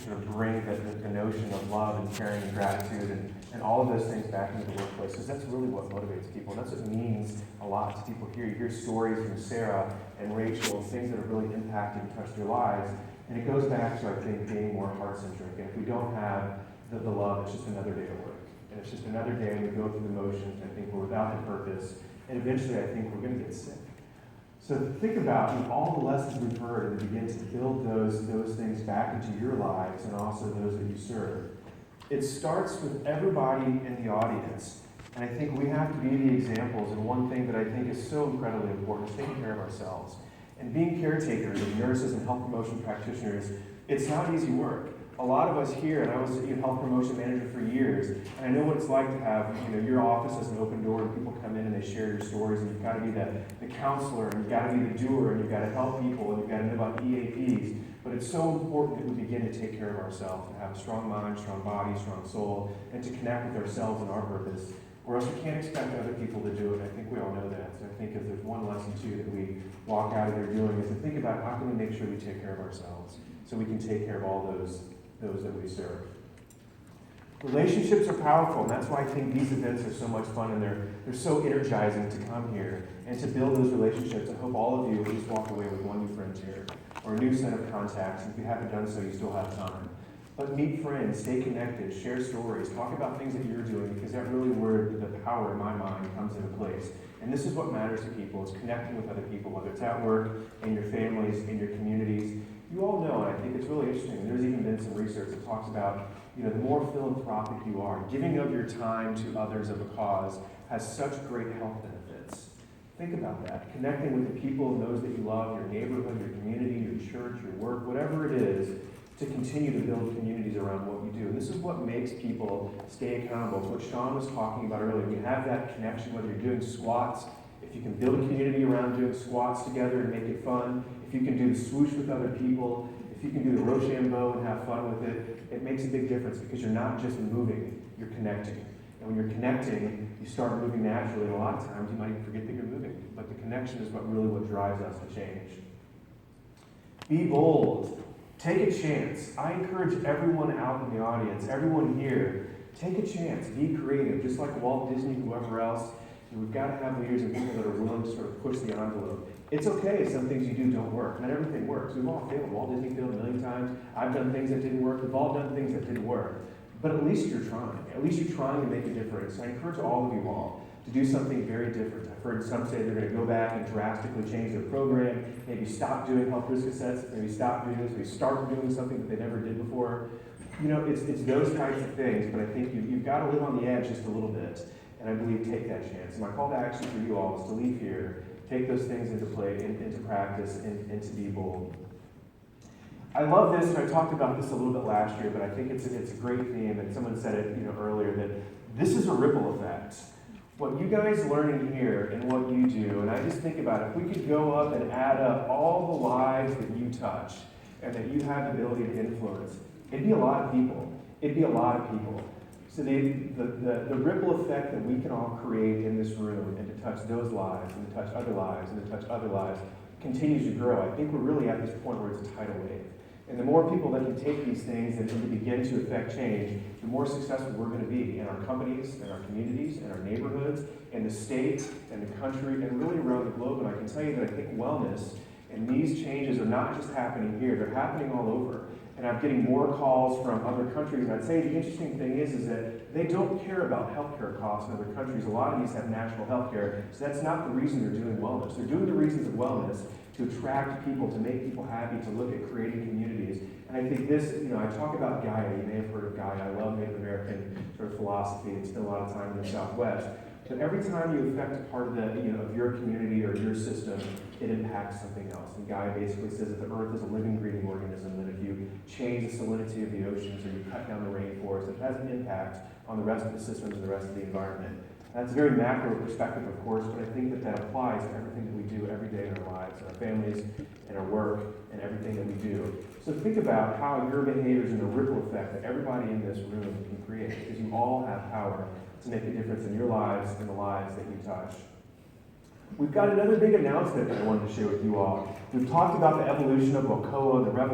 sort of bring the notion of love and caring and gratitude and all of those things back into the workplace, because that's really what motivates people. And that's what means a lot to people here. You hear stories from Sarah and Rachel, things that have really impacted and touched their lives. And it goes back to, I think, being more heart-centric. And if we don't have the love, it's just another day of work. And it's just another day, and we go through the motions, and I think we're without the purpose. And eventually, I think we're going to get sick. So think about all the lessons we've heard and begin to build those things back into your lives and also those that you serve. It starts with everybody in the audience. And I think we have to be the examples. And one thing that I think is so incredibly important is taking care of ourselves. And being caretakers and nurses and health promotion practitioners, it's not easy work. A lot of us here, and I was a health promotion manager for years, and I know what it's like to have, your office as an open door and people come in and they share your stories, and you've got to be the counselor, and you've got to be the doer, and you've got to help people, and you've got to know about EAPs. But it's so important that we begin to take care of ourselves and have a strong mind, strong body, strong soul, and to connect with ourselves and our purpose, or else we can't expect other people to do it. I think we all know that. So I think if there's one lesson, too, that we walk out of here doing is to think about how can we make sure we take care of ourselves so we can take care of all those that we serve. Relationships are powerful, and that's why I think these events are so much fun, and they're so energizing to come here and to build those relationships. I hope all of you at least walk away with one new friend here, or a new set of contacts. If you haven't done so, you still have time. But meet friends, stay connected, share stories, talk about things that you're doing, because that really where the power in my mind comes into place. And this is what matters to people, is connecting with other people, whether it's at work, in your families, in your communities. You all know, and I think it's really interesting, there's even been some research that talks about, the more philanthropic you are, giving of your time to others of a cause has such great health benefits. Think about that. Connecting with the people and those that you love, your neighborhood, your community, your church, your work, whatever it is, to continue to build communities around what you do. And this is what makes people stay accountable. It's what Sean was talking about earlier. You have that connection, whether you're doing squats, if you can build a community around doing squats together and make it fun, if you can do the swoosh with other people, if you can do the Rochambeau and have fun with it, it makes a big difference because you're not just moving, you're connecting. And when you're connecting, you start moving naturally. And a lot of times you might even forget that you're moving. But the connection is what drives us to change. Be bold. Take a chance. I encourage everyone out in the audience, everyone here, take a chance. Be creative. Just like Walt Disney, whoever else, we've got to have leaders and people that are willing to sort of push the envelope. It's okay if some things you do don't work. Not everything works. We've all failed. Walt Disney failed a million times. I've done things that didn't work. We've all done things that didn't work. But at least you're trying. At least you're trying to make a difference. I encourage all of you all to do something very different. I've heard some say they're going to go back and drastically change their program, maybe stop doing health risk assessments, maybe stop doing this, maybe start doing something that they never did before. It's those types of things, but I think you've got to live on the edge just a little bit. And I believe take that chance. And my call to action for you all is to leave here, take those things into play, into practice, and to be bold. I love this, and I talked about this a little bit last year, but I think it's a great theme, and someone said it earlier, that this is a ripple effect. What you guys learn in here and what you do, and I just think about it, if we could go up and add up all the lives that you touch and that you have the ability to influence, it'd be a lot of people. It'd be a lot of people. So the ripple effect that we can all create in this room and to touch those lives and to touch other lives and to touch other lives continues to grow. I think we're really at this point where it's a tidal wave. And the more people that can take these things and to begin to affect change, the more successful we're going to be in our companies, in our communities, in our neighborhoods, in the state, in the country, and really around the globe. And I can tell you that I think wellness and these changes are not just happening here, they're happening all over. And I'm getting more calls from other countries. And I'd say the interesting thing is that they don't care about healthcare costs in other countries. A lot of these have national healthcare, so that's not the reason they're doing wellness. They're doing the reasons of wellness to attract people, to make people happy, to look at creating communities. And I think this, I talk about Gaia. You may have heard of Gaia. I love Native American sort of philosophy and spend a lot of time in the Southwest. But every time you affect a part of of your community or your system, it impacts something else. And Gaia basically says that the Earth is a living, breathing organism, that if you change the salinity of the oceans or you cut down the rainforest, it has an impact on the rest of the systems and the rest of the environment. That's a very macro perspective, of course, but I think that applies to everything that we do every day in our lives, in our families, in our work, and everything that we do. So think about how your behaviors and the ripple effect that everybody in this room can create, because you all have power to make a difference in your lives and the lives that you touch. We've got another big announcement that I wanted to share with you all. We've talked about the evolution of Wacoa, the revolution